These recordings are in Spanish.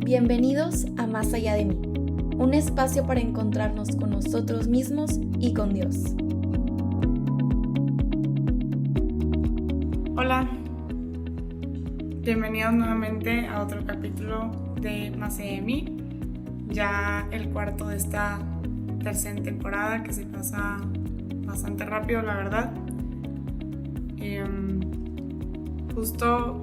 Bienvenidos a Más Allá de mí, un espacio para encontrarnos con nosotros mismos y con Dios. Hola, bienvenidos nuevamente a otro capítulo de Más Allá de mí, ya el cuarto de esta tercera temporada que se pasa bastante rápido, la verdad. Justo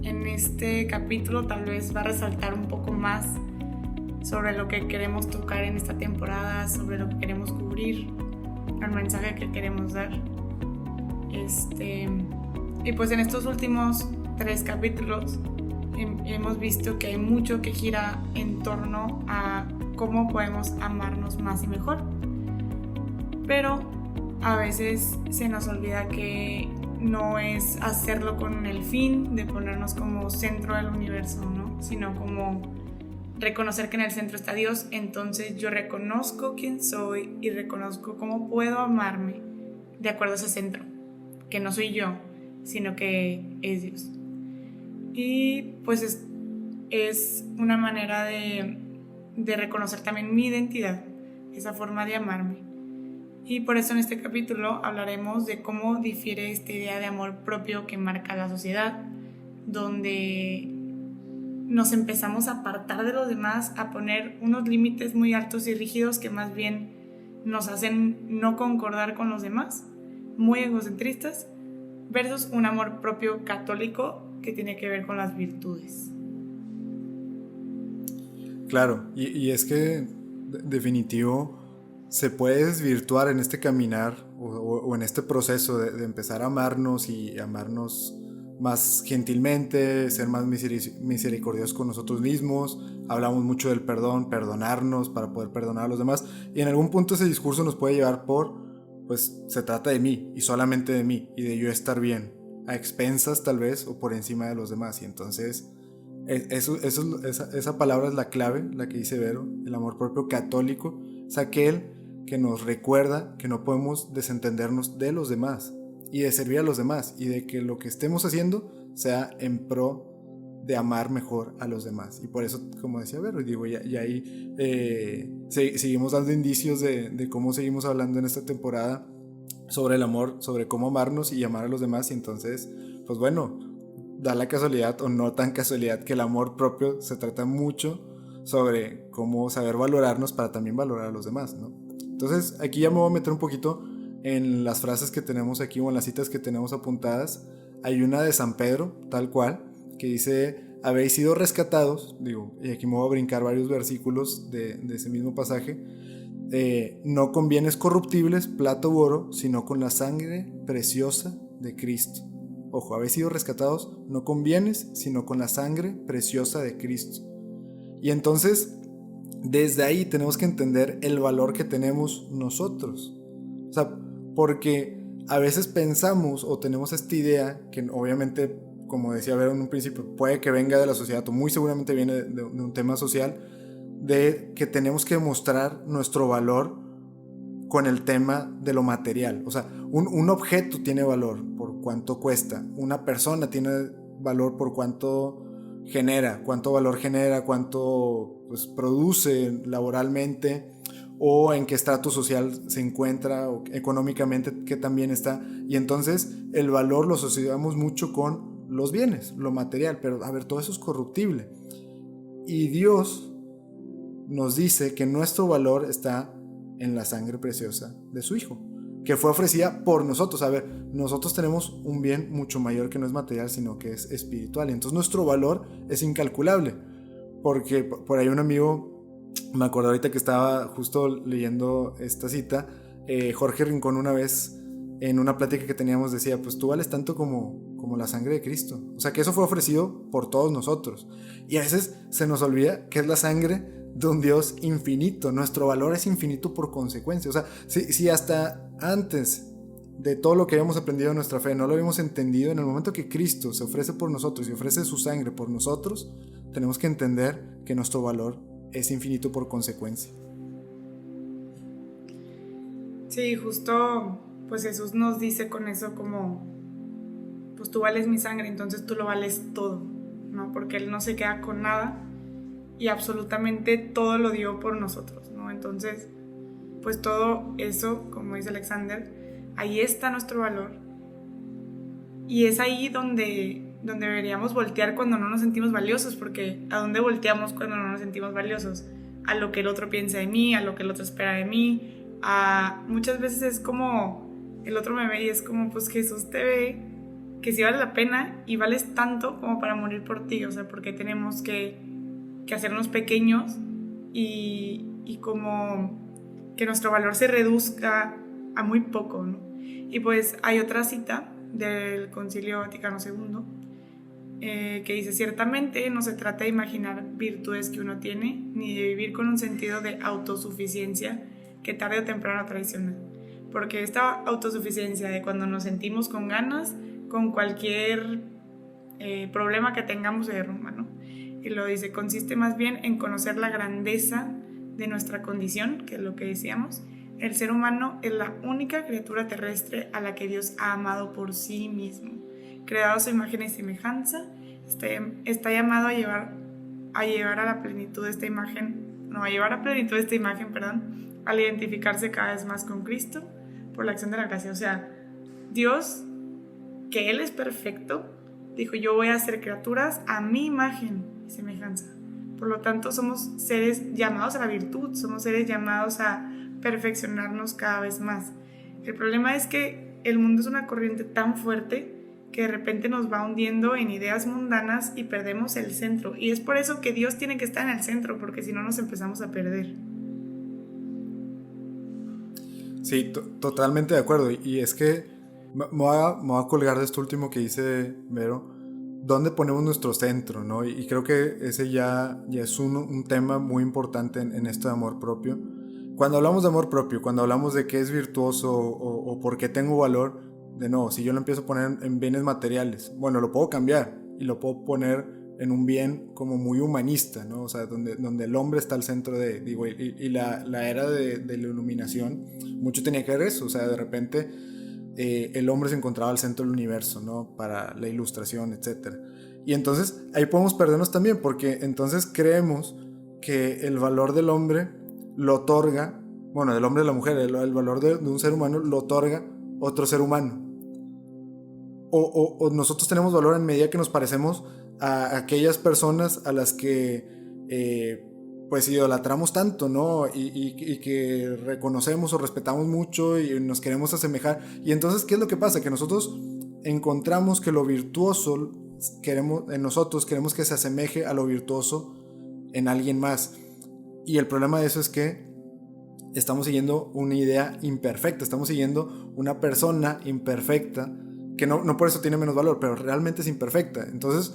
en este capítulo tal vez va a resaltar un poco más sobre lo que queremos tocar en esta temporada, sobre lo que queremos cubrir, el mensaje que queremos dar. Y pues en estos últimos 3 capítulos hemos visto que hay mucho que gira en torno a cómo podemos amarnos más y mejor. Pero a veces se nos olvida que no es hacerlo con el fin de ponernos como centro del universo, ¿no? Sino como reconocer que en el centro está Dios. Entonces yo reconozco quién soy y reconozco cómo puedo amarme de acuerdo a ese centro, que no soy yo, sino que es Dios. Y pues es una manera de reconocer también mi identidad, esa forma de amarme. Y por eso en este capítulo hablaremos de cómo difiere esta idea de amor propio que marca la sociedad, donde nos empezamos a apartar de los demás, a poner unos límites muy altos y rígidos que más bien nos hacen no concordar con los demás, muy egocentristas, versus un amor propio católico que tiene que ver con las virtudes. Claro, y es que definitivo se puede desvirtuar en este caminar o en este proceso de empezar a amarnos y amarnos más gentilmente, ser más misericordiosos con nosotros mismos. Hablamos mucho del perdón, perdonarnos para poder perdonar a los demás, y en algún punto ese discurso nos puede llevar pues se trata de mí y solamente de mí y de yo estar bien, a expensas tal vez o por encima de los demás. Y entonces esa palabra es la clave, la que dice Vero. El amor propio católico es aquel que nos recuerda que no podemos desentendernos de los demás y de servir a los demás, y de que lo que estemos haciendo sea en pro de amar mejor a los demás. Y por eso, como decía Vero, digo, ya ahí seguimos dando indicios de cómo seguimos hablando en esta temporada sobre el amor, sobre cómo amarnos y amar a los demás. Y entonces, pues bueno, da la casualidad o no tan casualidad que el amor propio se trata mucho sobre cómo saber valorarnos para también valorar a los demás, ¿no? Entonces aquí ya me voy a meter un poquito en las frases que tenemos aquí o en las citas que tenemos apuntadas. Hay una de San Pedro, tal cual, que dice: habéis sido rescatados, y aquí me voy a brincar varios versículos de ese mismo pasaje, no con bienes corruptibles, plata u oro, sino con la sangre preciosa de Cristo. Ojo, habéis sido rescatados no con bienes, sino con la sangre preciosa de Cristo. Y entonces, desde ahí tenemos que entender el valor que tenemos nosotros. O sea, porque a veces pensamos o tenemos esta idea, que obviamente, como decía Vero en un principio, puede que venga de la sociedad, o muy seguramente viene de un tema social, de que tenemos que demostrar nuestro valor con el tema de lo material. O sea, un objeto tiene valor por cuánto cuesta, una persona tiene valor por cuánto genera, cuánto valor genera, cuánto pues produce laboralmente, o en qué estrato social se encuentra, o económicamente que también está. Y entonces el valor lo asociamos mucho con los bienes, lo material, pero a ver, todo eso es corruptible. Y Dios nos dice que nuestro valor está en la sangre preciosa de su Hijo, que fue ofrecida por nosotros. A ver, nosotros tenemos un bien mucho mayor que no es material, sino que es espiritual. Y entonces nuestro valor es incalculable. Porque por ahí un amigo, me acuerdo ahorita que estaba justo leyendo esta cita, Jorge Rincón una vez en una plática que teníamos decía: pues tú vales tanto como la sangre de Cristo. O sea, que eso fue ofrecido por todos nosotros. Y a veces se nos olvida que es la sangre de un Dios infinito. Nuestro valor es infinito por consecuencia. O sea, si hasta antes de todo lo que habíamos aprendido en nuestra fe no lo habíamos entendido, en el momento que Cristo se ofrece por nosotros y ofrece su sangre por nosotros, tenemos que entender que nuestro valor es infinito por consecuencia. Sí, justo pues Jesús nos dice con eso como: pues tú vales mi sangre, entonces tú lo vales todo, ¿no? Porque Él no se queda con nada y absolutamente todo lo dio por nosotros, ¿no? Entonces, pues todo eso, como dice Alexander, ahí está nuestro valor, y es ahí donde deberíamos voltear cuando no nos sentimos valiosos, porque ¿a dónde volteamos cuando no nos sentimos valiosos? A lo que el otro piensa de mí, a lo que el otro espera de mí. Muchas veces es como el otro me ve y es como, pues Jesús te ve que sí vale la pena y vales tanto como para morir por ti, o sea, porque tenemos que hacernos pequeños y como que nuestro valor se reduzca a muy poco, ¿no? Y pues hay otra cita del Concilio Vaticano II que dice: ciertamente no se trata de imaginar virtudes que uno tiene, ni de vivir con un sentido de autosuficiencia que tarde o temprano traiciona, porque esta autosuficiencia de cuando nos sentimos con ganas, con cualquier problema que tengamos se derrumba, ¿no? Y lo dice, consiste más bien en conocer la grandeza de nuestra condición, que es lo que decíamos. El ser humano es la única criatura terrestre a la que Dios ha amado por sí mismo. Creado a su imagen y semejanza, está llamado a llevar a la plenitud de esta imagen, al identificarse cada vez más con Cristo por la acción de la gracia. O sea, Dios, que Él es perfecto, dijo: yo voy a hacer criaturas a mi imagen y semejanza. Por lo tanto, somos seres llamados a la virtud, somos seres llamados a perfeccionarnos cada vez más. El problema es que el mundo es una corriente tan fuerte que de repente nos va hundiendo en ideas mundanas y perdemos el centro. Y es por eso que Dios tiene que estar en el centro, porque si no nos empezamos a perder. Sí, totalmente de acuerdo. Y es que me voy a colgar de esto último que dice Vero. ¿Dónde ponemos nuestro centro, no? Y creo que ese ya es un tema muy importante en esto de amor propio. Cuando hablamos de amor propio, cuando hablamos de qué es virtuoso o por qué tengo valor, de nuevo, si yo lo empiezo a poner en bienes materiales, bueno, lo puedo cambiar y lo puedo poner en un bien como muy humanista, ¿no? O sea, donde el hombre está al centro de, digo, y la era de la iluminación, mucho tenía que ver eso, o sea, de repente el hombre se encontraba al centro del universo, ¿no? Para la ilustración, etc. Y entonces ahí podemos perdernos también, porque entonces creemos que el valor del hombre lo otorga, bueno, del hombre y de la mujer, el valor de un ser humano lo otorga otro ser humano. O nosotros tenemos valor en medida que nos parecemos a aquellas personas a las que pues idolatramos tanto, ¿no? Y que reconocemos o respetamos mucho y nos queremos asemejar. Y entonces, ¿qué es lo que pasa? Que nosotros encontramos que lo virtuoso en nosotros queremos que se asemeje a lo virtuoso en alguien más. Y el problema de eso es que estamos siguiendo una idea imperfecta, estamos siguiendo una persona imperfecta que no por eso tiene menos valor, pero realmente es imperfecta. Entonces,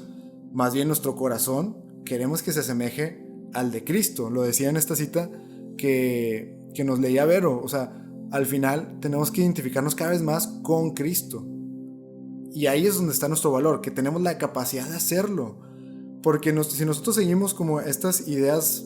más bien nuestro corazón queremos que se asemeje al de Cristo. Lo decía en esta cita que nos leía Vero. O sea, al final tenemos que identificarnos cada vez más con Cristo. Y ahí es donde está nuestro valor, que tenemos la capacidad de hacerlo. Porque si nosotros seguimos como estas ideas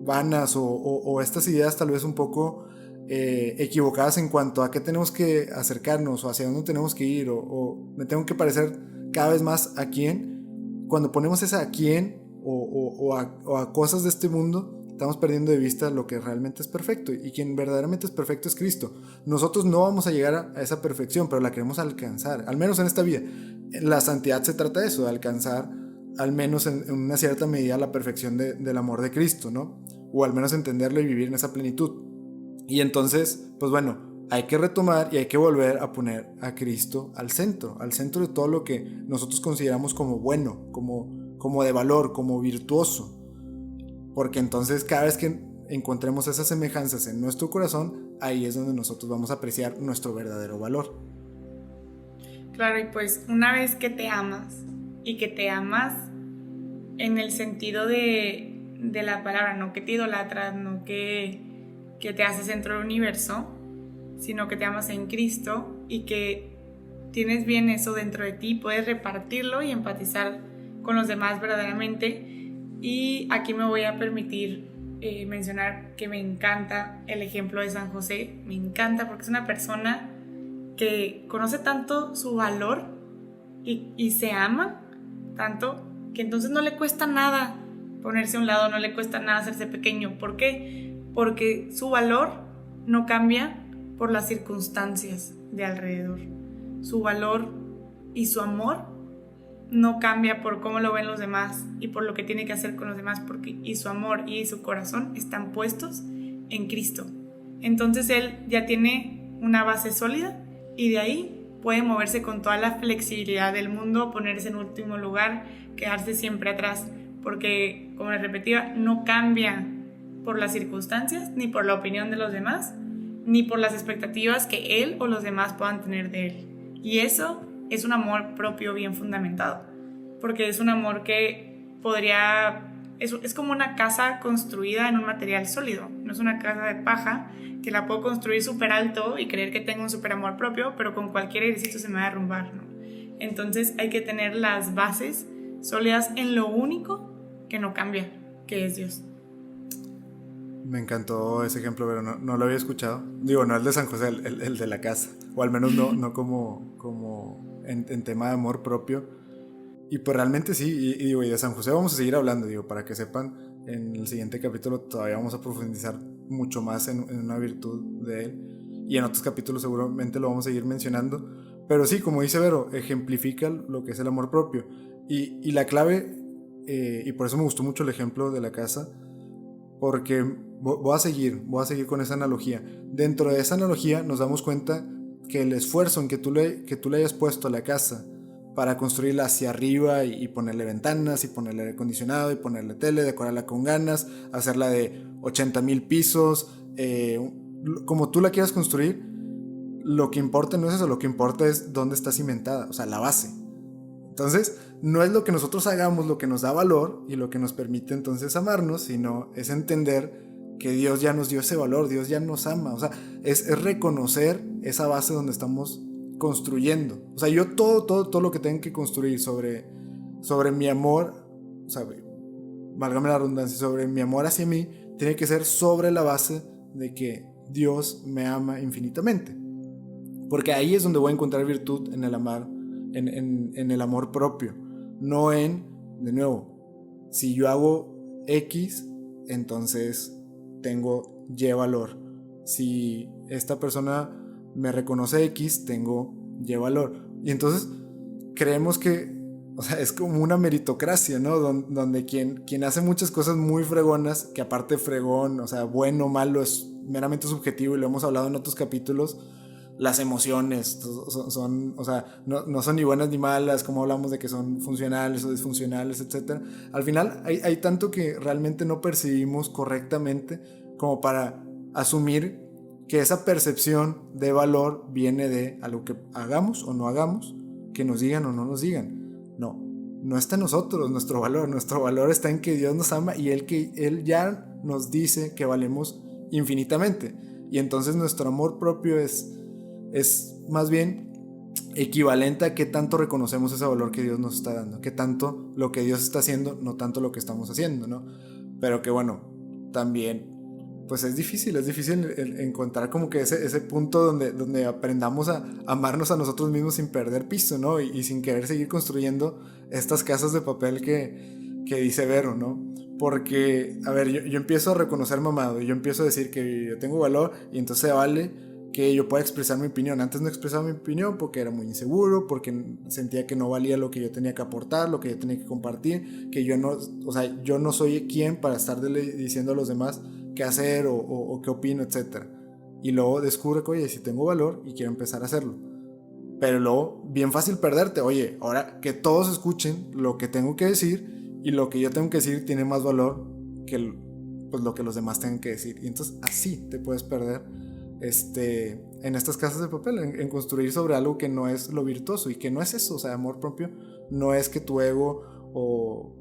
vanas o estas ideas tal vez un poco equivocadas en cuanto a qué tenemos que acercarnos o hacia dónde tenemos que ir o me tengo que parecer cada vez más a quién, cuando ponemos esa a quién o a cosas de este mundo, estamos perdiendo de vista lo que realmente es perfecto, y quien verdaderamente es perfecto es Cristo. Nosotros no vamos a llegar a esa perfección, pero la queremos alcanzar, al menos en esta vida. La santidad se trata de eso, de alcanzar al menos en una cierta medida la perfección del amor de Cristo, ¿no? O al menos entenderlo y vivir en esa plenitud. Y entonces, pues bueno, hay que retomar y hay que volver a poner a Cristo al centro de todo lo que nosotros consideramos como bueno, como de valor, como virtuoso. Porque entonces cada vez que encontremos esas semejanzas en nuestro corazón, ahí es donde nosotros vamos a apreciar nuestro verdadero valor. Claro, y pues una vez que te amas, y que te amas en el sentido de la palabra, no que te idolatras, no que te haces centro del universo, sino que te amas en Cristo y que tienes bien eso dentro de ti, puedes repartirlo y empatizar con los demás verdaderamente. Y aquí me voy a permitir mencionar que me encanta el ejemplo de San José. Me encanta porque es una persona que conoce tanto su valor y se ama tanto que entonces no le cuesta nada ponerse a un lado, no le cuesta nada hacerse pequeño. ¿Por qué? Porque su valor no cambia por las circunstancias de alrededor. Su valor y su amor no cambia por cómo lo ven los demás y por lo que tiene que hacer con los demás, porque y su amor y su corazón están puestos en Cristo. Entonces él ya tiene una base sólida y de ahí puede moverse con toda la flexibilidad del mundo, ponerse en último lugar, quedarse siempre atrás, porque, como les repetía, no cambia por las circunstancias, ni por la opinión de los demás, ni por las expectativas que él o los demás puedan tener de él. Y eso es un amor propio bien fundamentado, porque es un amor que es como una casa construida en un material sólido, no es una casa de paja que la puedo construir súper alto y creer que tengo un súper amor propio, pero con cualquier airecito se me va a derrumbar, ¿no? Entonces hay que tener las bases sólidas en lo único que no cambia, que es Dios. Me encantó ese ejemplo, pero no lo había escuchado. Digo, no el de San José, el de la casa. O al menos no como en tema de amor propio. Y pues realmente sí, y digo, y de San José vamos a seguir hablando, digo, para que sepan, en el siguiente capítulo todavía vamos a profundizar mucho más en una virtud de él. Y en otros capítulos seguramente lo vamos a seguir mencionando. Pero sí, como dice Vero, ejemplifica lo que es el amor propio. Y la clave, y por eso me gustó mucho el ejemplo de la casa, porque voy a seguir con esa analogía. Dentro de esa analogía nos damos cuenta que el esfuerzo en que tú le hayas puesto a la casa para construirla hacia arriba y ponerle ventanas y ponerle aire acondicionado y ponerle tele, decorarla con ganas, hacerla de 80,000 pisos, como tú la quieras construir, lo que importa no es eso, lo que importa es dónde está cimentada, o sea, la base. Entonces, no es lo que nosotros hagamos lo que nos da valor y lo que nos permite entonces amarnos, sino es entender que Dios ya nos dio ese valor, Dios ya nos ama, o sea, es reconocer esa base donde estamos construyendo. O sea, yo todo lo que tengo que construir sobre mi amor, o sea, válgame la redundancia, sobre mi amor hacia mí, tiene que ser sobre la base de que Dios me ama infinitamente. Porque ahí es donde voy a encontrar virtud en el amar, en el amor propio. No de nuevo, si yo hago X, entonces tengo Y valor. Si esta persona me reconoce X, tengo Y valor. Y entonces creemos que, o sea, es como una meritocracia, ¿no? Donde quien hace muchas cosas muy fregonas, que aparte fregón, o sea, bueno o malo, es meramente subjetivo y lo hemos hablado en otros capítulos. Las emociones son o sea, no son ni buenas ni malas, como hablamos de que son funcionales o disfuncionales, etc. Al final hay tanto que realmente no percibimos correctamente como para asumir que esa percepción de valor viene de algo que hagamos o no hagamos, que nos digan o no nos digan. No está en nosotros nuestro valor está en que Dios nos ama y Él ya nos dice que valemos infinitamente. Y entonces nuestro amor propio es más bien equivalente a qué tanto reconocemos ese valor que Dios nos está dando, qué tanto lo que Dios está haciendo, no tanto lo que estamos haciendo, ¿no? Pero que bueno, también pues es difícil encontrar como que ese punto donde aprendamos a amarnos a nosotros mismos sin perder piso, ¿no? Y sin querer seguir construyendo estas casas de papel que dice Vero, ¿no? Porque, a ver, yo empiezo a reconocerme amado y yo empiezo a decir que yo tengo valor y entonces se vale que yo pueda expresar mi opinión. Antes no expresaba mi opinión porque era muy inseguro, porque sentía que no valía lo que yo tenía que aportar, lo que yo tenía que compartir, que yo no soy quien para estar diciendo a los demás qué hacer o qué opino, etc. Y luego descubro que, oye, si tengo valor y quiero empezar a hacerlo. Pero luego, bien fácil perderte. Oye, ahora que todos escuchen lo que tengo que decir y lo que yo tengo que decir tiene más valor que pues, lo que los demás tengan que decir. Y entonces así te puedes perder en estas casas de papel, en construir sobre algo que no es lo virtuoso y que no es eso. O sea, amor propio no es que tu ego o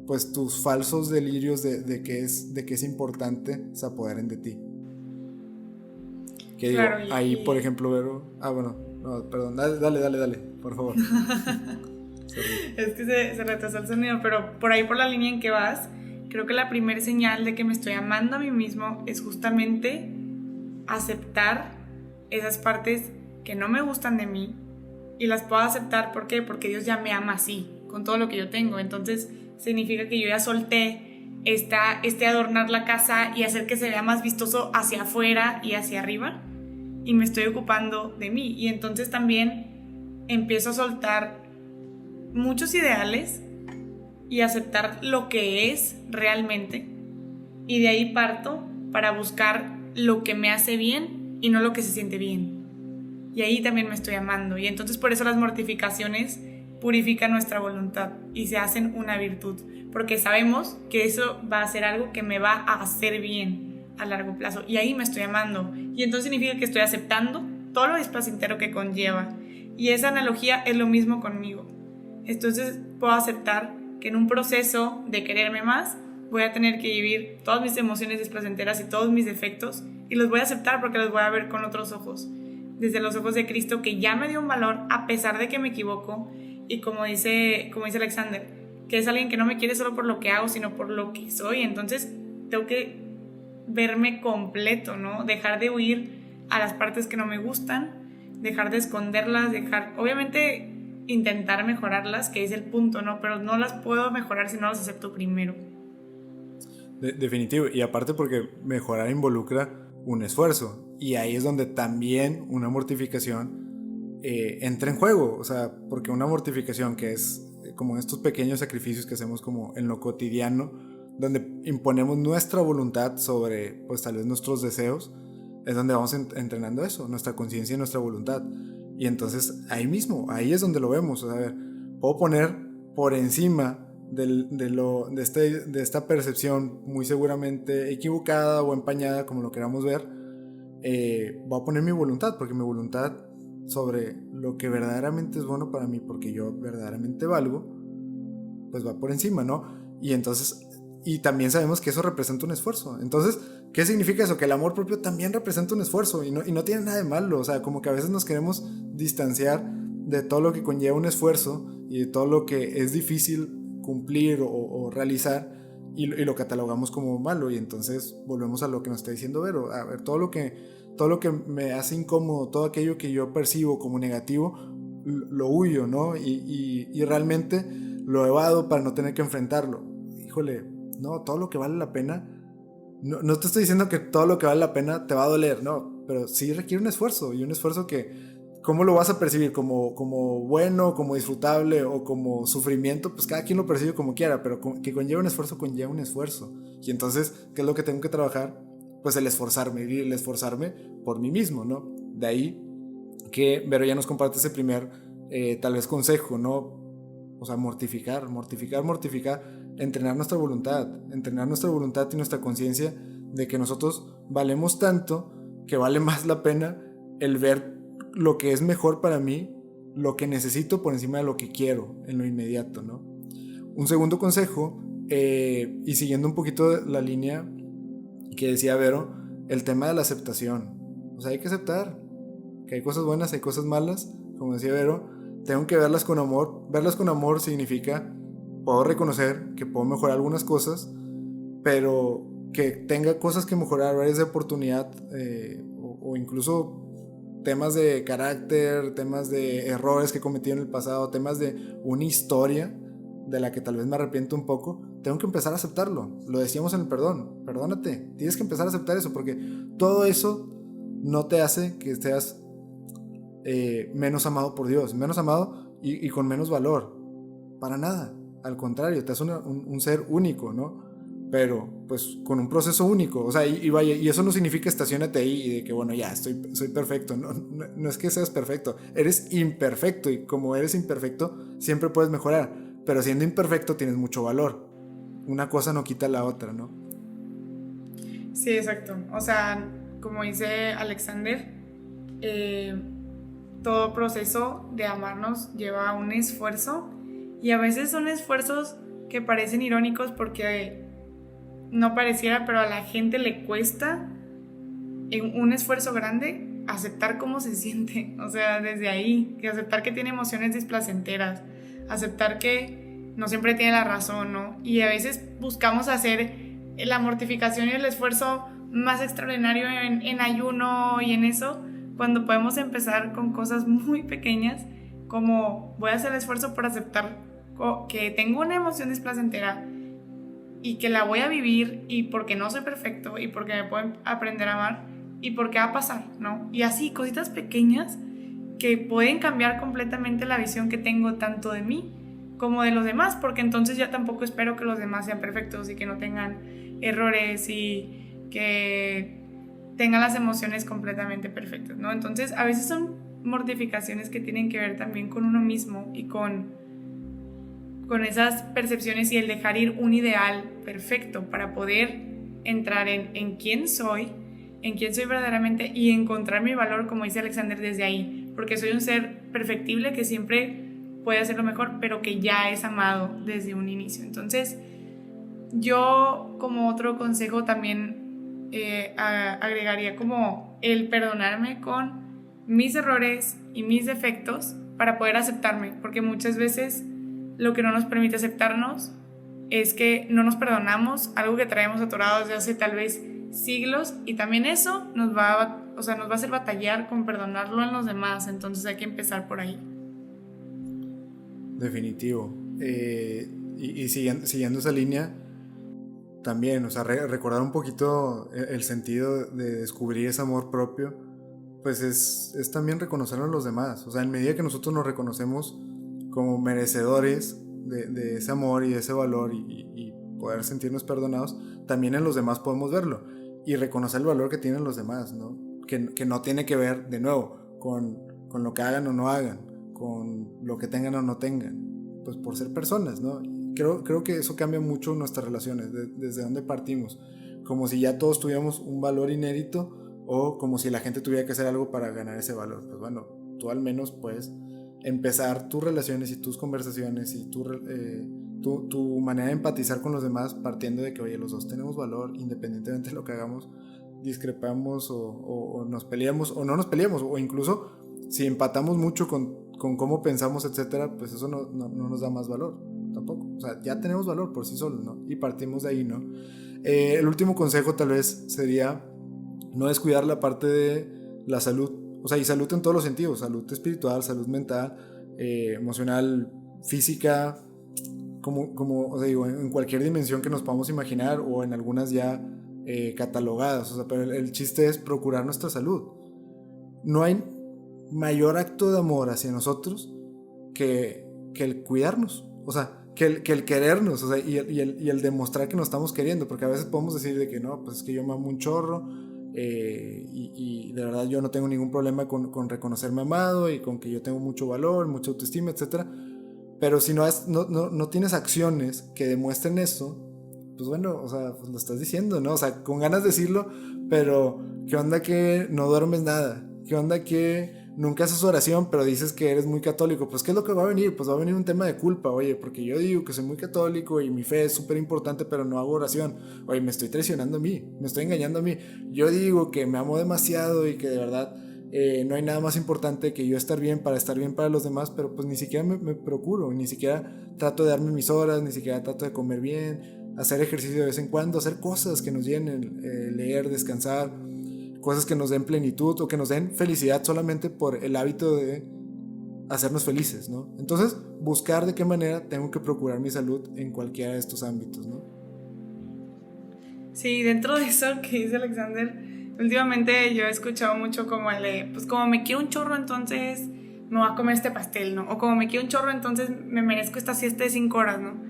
pues tus falsos delirios de que es importante se apoderen de ti. Que digo, claro, ahí por ejemplo, Vero, bueno, no, perdón, dale, por favor. Es que se retrasó el sonido, pero por ahí por la línea en que vas, creo que la primera señal de que me estoy amando a mí mismo es justamente aceptar esas partes que no me gustan de mí y las puedo aceptar. ¿Por qué? Porque Dios ya me ama así, con todo lo que yo tengo. Entonces, significa que yo ya solté este adornar la casa y hacer que se vea más vistoso hacia afuera y hacia arriba, y me estoy ocupando de mí. Y entonces también empiezo a soltar muchos ideales y aceptar lo que es realmente, y de ahí parto para buscar lo que me hace bien y no lo que se siente bien. Y ahí también me estoy amando. Y entonces por eso las mortificaciones purifican nuestra voluntad y se hacen una virtud, porque sabemos que eso va a ser algo que me va a hacer bien a largo plazo, y ahí me estoy amando. Y entonces significa que estoy aceptando todo lo displacentero que conlleva. Y esa analogía es lo mismo conmigo. Entonces puedo aceptar que en un proceso de quererme más voy a tener que vivir todas mis emociones displacenteras y todos mis defectos, y los voy a aceptar porque los voy a ver con otros ojos, desde los ojos de Cristo, que ya me dio un valor a pesar de que me equivoco. Y como dice Alexander, que es alguien que no me quiere solo por lo que hago, sino por lo que soy. Entonces tengo que verme completo, ¿no? Dejar de huir a las partes que no me gustan, dejar de esconderlas, obviamente intentar mejorarlas, que es el punto, ¿no? Pero no las puedo mejorar si no las acepto primero. Definitivo, y aparte porque mejorar involucra un esfuerzo, y ahí es donde también una mortificación entra en juego. O sea, porque una mortificación, que es como estos pequeños sacrificios que hacemos como en lo cotidiano, donde imponemos nuestra voluntad sobre, pues tal vez nuestros deseos, es donde vamos entrenando eso, nuestra conciencia y nuestra voluntad. Y entonces ahí es donde lo vemos. O sea, a ver, puedo poner por encima de esta percepción muy seguramente equivocada o empañada, como lo queramos ver, voy a poner mi voluntad, porque mi voluntad sobre lo que verdaderamente es bueno para mí, porque yo verdaderamente valgo, pues va por encima, ¿no? Y entonces, y también sabemos que eso representa un esfuerzo. Entonces, ¿qué significa eso? Que el amor propio también representa un esfuerzo, y no tiene nada de malo. O sea, como que a veces nos queremos distanciar de todo lo que conlleva un esfuerzo y de todo lo que es difícil cumplir o realizar, y lo catalogamos como malo. Y entonces volvemos a lo que nos está diciendo Vero. A ver, todo lo que me hace incómodo, todo aquello que yo percibo como negativo, lo huyo, ¿no? Y realmente lo evado para no tener que enfrentarlo. Híjole, no, todo lo que vale la pena, no te estoy diciendo que todo lo que vale la pena te va a doler, no, pero sí requiere un esfuerzo, y un esfuerzo que, ¿cómo lo vas a percibir? ¿Como bueno, como disfrutable o como sufrimiento? Pues cada quien lo percibe como quiera, pero que conlleva un esfuerzo. Y entonces, ¿qué es lo que tengo que trabajar? Pues el esforzarme por mí mismo, ¿no? De ahí que Vero ya nos comparte ese primer, tal vez, consejo, ¿no? O sea, mortificar, entrenar nuestra voluntad y nuestra conciencia de que nosotros valemos tanto que vale más la pena el ver lo que es mejor para mí, lo que necesito, por encima de lo que quiero en lo inmediato, ¿no? Un segundo consejo, y siguiendo un poquito la línea que decía Vero, el tema de la aceptación. O sea, hay que aceptar que hay cosas buenas, hay cosas malas, como decía Vero, tengo que verlas con amor. Verlas con amor significa, puedo reconocer que puedo mejorar algunas cosas, pero que tenga cosas que mejorar, áreas de oportunidad, o incluso temas de carácter, temas de errores que he cometido en el pasado, temas de una historia de la que tal vez me arrepiento un poco. Tengo que empezar a aceptarlo. Lo decíamos en el perdón, perdónate, tienes que empezar a aceptar eso, porque todo eso no te hace que seas menos amado por Dios, menos amado y con menos valor, para nada. Al contrario, te hace un ser único, ¿no? Pero pues con un proceso único. O sea, y vaya, y eso no significa estaciónate ahí y de que bueno, ya soy perfecto. No es que seas perfecto, eres imperfecto, y como eres imperfecto siempre puedes mejorar, pero siendo imperfecto tienes mucho valor. Una cosa no quita la otra, ¿no? Sí, exacto. O sea, como dice Alexander, todo proceso de amarnos lleva un esfuerzo, y a veces son esfuerzos que parecen irónicos porque no pareciera, pero a la gente le cuesta en un esfuerzo grande aceptar cómo se siente. O sea, desde ahí, que aceptar que tiene emociones displacenteras, aceptar que no siempre tiene la razón, ¿no? Y a veces buscamos hacer la mortificación y el esfuerzo más extraordinario en ayuno y en eso, cuando podemos empezar con cosas muy pequeñas, como voy a hacer el esfuerzo por aceptar que tengo una emoción displacentera y que la voy a vivir, y porque no soy perfecto y porque me puedo aprender a amar y porque va a pasar, ¿no? Y así, cositas pequeñas que pueden cambiar completamente la visión que tengo tanto de mí como de los demás, porque entonces ya tampoco espero que los demás sean perfectos y que no tengan errores y que tengan las emociones completamente perfectas, ¿no? Entonces a veces son mortificaciones que tienen que ver también con uno mismo y con esas percepciones y el dejar ir un ideal perfecto para poder entrar en quién soy verdaderamente y encontrar mi valor, como dice Alexander, desde ahí, porque soy un ser perfectible que siempre puede hacer lo mejor, pero que ya es amado desde un inicio. Entonces, yo como otro consejo también agregaría como el perdonarme con mis errores y mis defectos para poder aceptarme, porque muchas veces lo que no nos permite aceptarnos es que no nos perdonamos algo que traemos atorado desde hace tal vez siglos, y también eso nos va a hacer batallar con perdonarlo en los demás. Entonces hay que empezar por ahí. Definitivo. Y siguiendo esa línea, también, o sea, recordar un poquito el sentido de descubrir ese amor propio, pues es también reconocernos a los demás. O sea, en medida que nosotros nos reconocemos como merecedores de ese amor y de ese valor y poder sentirnos perdonados, también en los demás podemos verlo y reconocer el valor que tienen los demás, ¿no? Que no tiene que ver, de nuevo, con lo que hagan o no hagan, con lo que tengan o no tengan, pues por ser personas, ¿no? Creo que eso cambia mucho nuestras relaciones, desde donde partimos, como si ya todos tuviéramos un valor inédito o como si la gente tuviera que hacer algo para ganar ese valor. Pues bueno, tú al menos puedes empezar tus relaciones y tus conversaciones y tu manera de empatizar con los demás partiendo de que, oye, los dos tenemos valor, independientemente de lo que hagamos, discrepamos o nos peleamos o no nos peleamos, o incluso si empatamos mucho con cómo pensamos, etcétera, pues eso no nos da más valor tampoco. O sea, ya tenemos valor por sí solos, ¿no? Y partimos de ahí, ¿no? El último consejo tal vez sería no descuidar la parte de la salud. O sea, y salud en todos los sentidos: salud espiritual, salud mental, emocional, física, o sea, digo, en cualquier dimensión que nos podamos imaginar, o en algunas ya catalogadas. O sea, pero el chiste es procurar nuestra salud. No hay mayor acto de amor hacia nosotros que el cuidarnos. O sea, que el querernos, o sea, y el demostrar que nos estamos queriendo, porque a veces podemos decir de que no, pues es que yo me amo un chorro, y de verdad yo no tengo ningún problema con reconocerme amado y con que yo tengo mucho valor, mucha autoestima, etcétera. Pero si no tienes acciones que demuestren eso, pues bueno, o sea, pues lo estás diciendo, ¿no? O sea, con ganas de decirlo, pero ¿qué onda que no duermes nada? ¿Qué onda que nunca haces oración, pero dices que eres muy católico? Pues ¿qué es lo que va a venir? Pues va a venir un tema de culpa. Oye, porque yo digo que soy muy católico y mi fe es súper importante, pero no hago oración. Oye, me estoy traicionando a mí, me estoy engañando a mí. Yo digo que me amo demasiado y que de verdad no hay nada más importante que yo estar bien para los demás, pero pues ni siquiera me procuro, ni siquiera trato de darme mis horas, ni siquiera trato de comer bien, hacer ejercicio de vez en cuando, hacer cosas que nos llenen, leer, descansar, cosas que nos den plenitud o que nos den felicidad solamente por el hábito de hacernos felices, ¿no? Entonces, buscar de qué manera tengo que procurar mi salud en cualquiera de estos ámbitos, ¿no? Sí, dentro de eso que dice Alexander, últimamente yo he escuchado mucho como el de, pues como me quiero un chorro, entonces me voy a comer este pastel, ¿no? O como me quiero un chorro, entonces me merezco esta siesta de 5 horas, ¿no?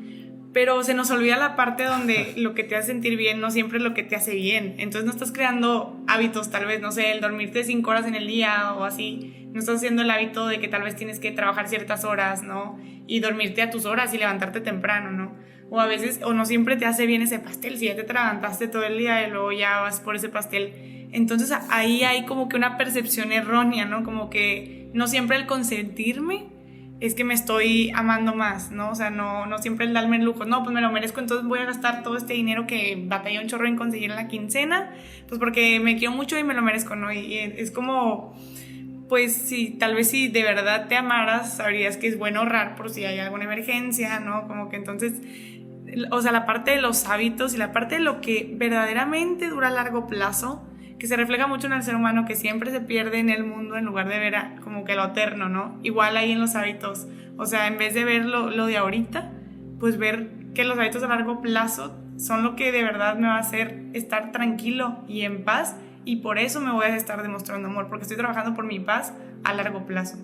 Pero se nos olvida la parte donde lo que te hace sentir bien no siempre es lo que te hace bien. Entonces no estás creando hábitos, tal vez, no sé, el dormirte 5 horas en el día o así. No estás haciendo el hábito de que tal vez tienes que trabajar ciertas horas, ¿no? Y dormirte a tus horas y levantarte temprano, ¿no? O a veces, o no siempre te hace bien ese pastel. Si ya te atragantaste todo el día y luego ya vas por ese pastel. Entonces ahí hay como que una percepción errónea, ¿no? Como que no siempre el consentirme es que me estoy amando más, ¿no? O sea, no siempre el darme el lujo. No, pues me lo merezco, entonces voy a gastar todo este dinero que batallé un chorro en conseguir en la quincena, pues porque me quiero mucho y me lo merezco, ¿no? Y es como, pues sí, tal vez si de verdad te amaras, sabrías que es bueno ahorrar por si hay alguna emergencia, ¿no? Como que entonces, o sea, la parte de los hábitos y la parte de lo que verdaderamente dura a largo plazo, que se refleja mucho en el ser humano, que siempre se pierde en el mundo en lugar de ver como que lo eterno, ¿no? Igual ahí en los hábitos, O sea, en vez de ver lo de ahorita, pues ver que los hábitos a largo plazo son lo que de verdad me va a hacer estar tranquilo y en paz, y por eso me voy a estar demostrando amor, porque estoy trabajando por mi paz a largo plazo.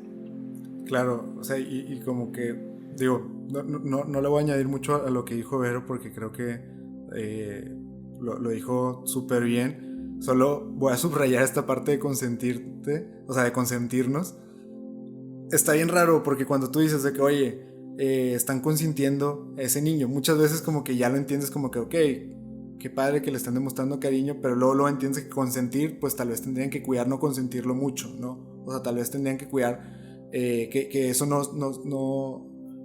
Claro, o sea, y como que, digo, no le voy a añadir mucho a lo que dijo Vero, porque creo que lo dijo súper bien. Solo voy a subrayar esta parte de consentirte, o sea, de consentirnos. Está bien raro, porque cuando tú dices de que, oye, están consintiendo a ese niño, muchas veces como que ya lo entiendes como que, ok, qué padre que le están demostrando cariño, pero luego entiendes que consentir, pues tal vez tendrían que cuidar no consentirlo mucho, ¿no? O sea, tal vez tendrían que cuidar que eso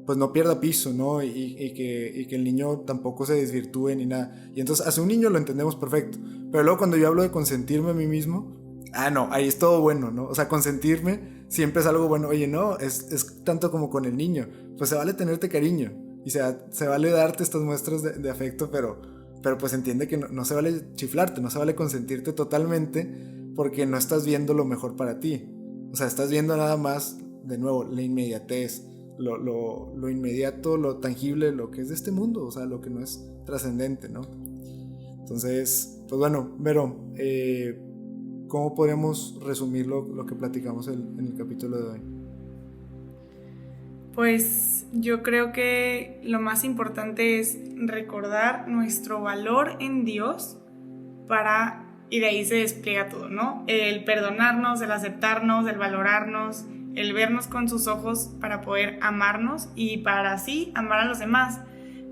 pues no pierda piso, ¿no? Y que el niño tampoco se desvirtúe ni nada. Y entonces hacia un niño lo entendemos perfecto, pero luego cuando yo hablo de consentirme a mí mismo, no, ahí es todo bueno, ¿no? O sea, consentirme siempre es algo bueno. Oye, no, es tanto como con el niño, pues se vale tenerte cariño y se vale darte estas muestras de afecto, pero pues entiende que no se vale chiflarte, no se vale consentirte totalmente, porque no estás viendo lo mejor para ti. O sea, estás viendo nada más, de nuevo, la inmediatez, lo inmediato, lo tangible, lo que es de este mundo, o sea, lo que no es trascendente, ¿no? Entonces, pues bueno, Vero, ¿cómo podríamos resumir lo que platicamos en el capítulo de hoy? Pues yo creo que lo más importante es recordar nuestro valor en Dios y de ahí se despliega todo, ¿no? El perdonarnos, el aceptarnos, el valorarnos, el vernos con sus ojos para poder amarnos y para así amar a los demás.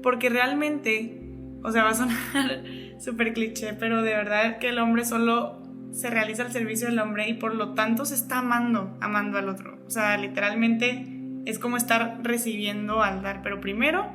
Porque realmente, o sea, va a sonar súper cliché, pero de verdad que el hombre solo se realiza al servicio del hombre y por lo tanto se está amando al otro. O sea, literalmente es como estar recibiendo al dar, pero primero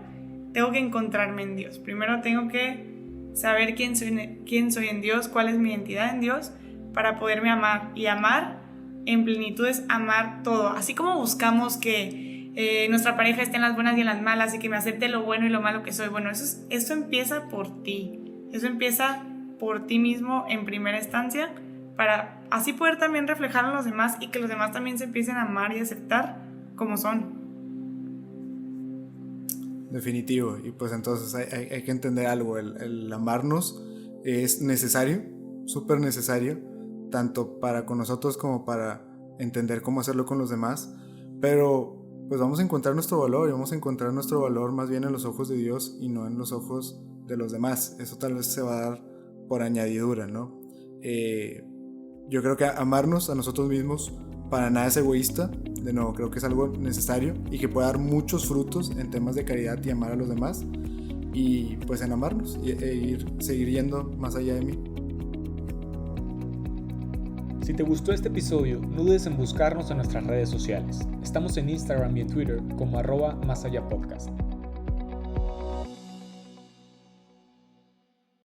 tengo que encontrarme en Dios. Primero tengo que saber quién soy en Dios, cuál es mi identidad en Dios, para poderme amar. Y amar en plenitud es amar todo. Así como buscamos que nuestra pareja esté en las buenas y en las malas y que me acepte lo bueno y lo malo que soy. Bueno, eso empieza por ti. Eso empieza por ti mismo en primera instancia, para así poder también reflejar a los demás y que los demás también se empiecen a amar y aceptar como son. Definitivo. Y pues entonces hay que entender algo. El amarnos es necesario, súper necesario, tanto para con nosotros como para entender cómo hacerlo con los demás. Pero pues vamos a encontrar nuestro valor, y vamos a encontrar nuestro valor más bien en los ojos de Dios y no en los ojos de los demás. Eso tal vez se va a dar por añadidura, ¿no? Yo creo que amarnos a nosotros mismos para nada es egoísta. De nuevo, creo que es algo necesario y que puede dar muchos frutos en temas de caridad y amar a los demás, y pues en amarnos seguir yendo más allá de mí. Si te gustó este episodio, no dudes en buscarnos en nuestras redes sociales. Estamos en Instagram y en Twitter como @masallapodcast.